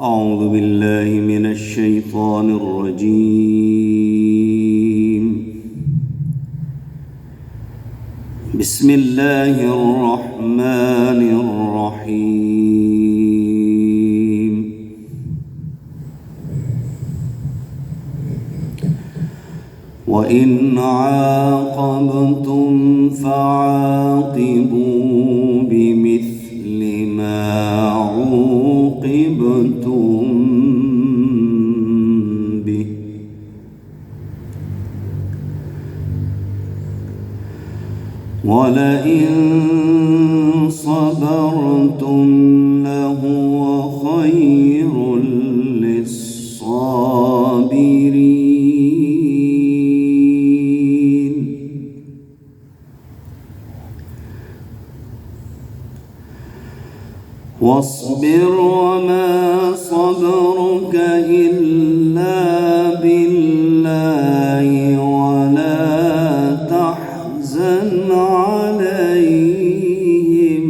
أعوذ بالله من الشيطان الرجيم. بسم الله الرحمن الرحيم. وإن عاقبتم فعاقبوا بمثل ما عوقبتم به ولئن صبرتم لهو خير للصابرين. واصبر وما صبرك إلا بالله ولا تحزن عليهم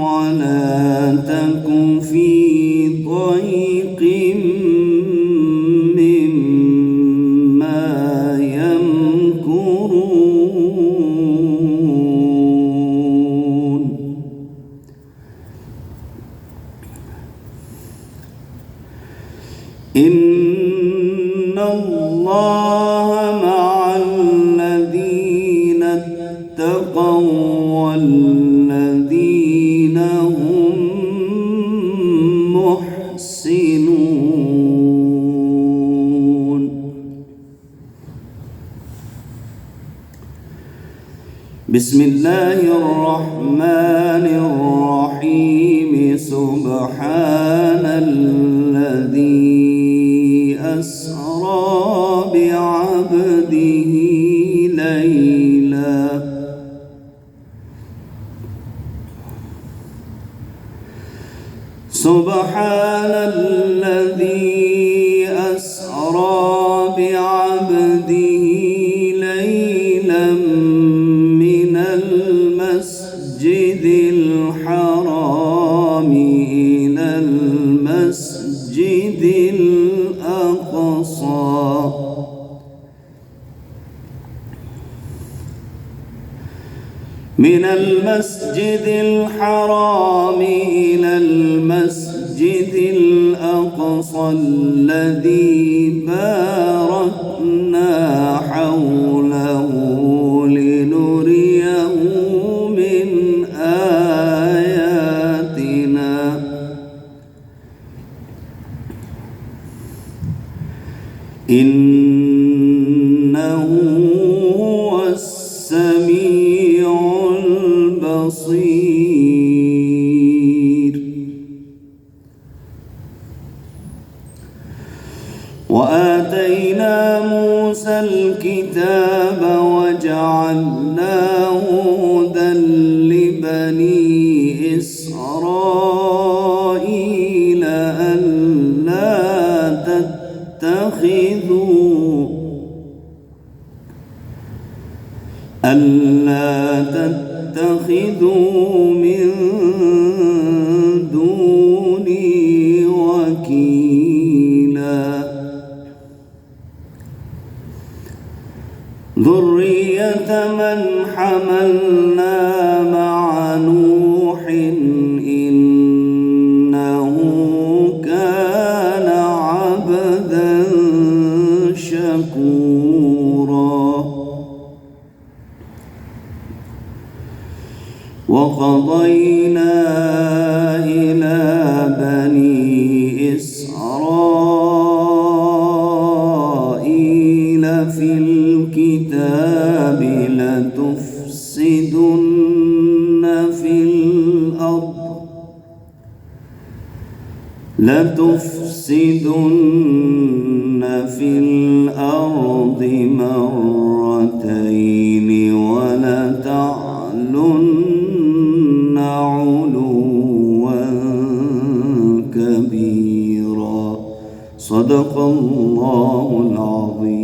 ولا تك في ضيق مما يمكرون. إن الله مع الذين اتقوا والذين هم محسنون. بسم الله الرحمن الرحيم. سبحان الذي أسرى بعبده ليلا سبحان الذي أسرى بعبده ليلا من المسجد الحرام إلى المسجد الأقصى من المسجد الحرام إلى المسجد الأقصى الذي باركنا حوله لنريه من آياتنا إنه هو السميع البصير. وآتينا موسى الكتاب وجعلناه هدى لبني إسرائيل ألا تتخذوا من دوني وكيلا ذرية من حملنا مع نوح إنه كان عبدا شكورا. وقضينا إلى بني إسرائيل في الكتاب لتفسدن في الأرض مرتين ولتعلن علوا كبيرا. صدق الله العظيم.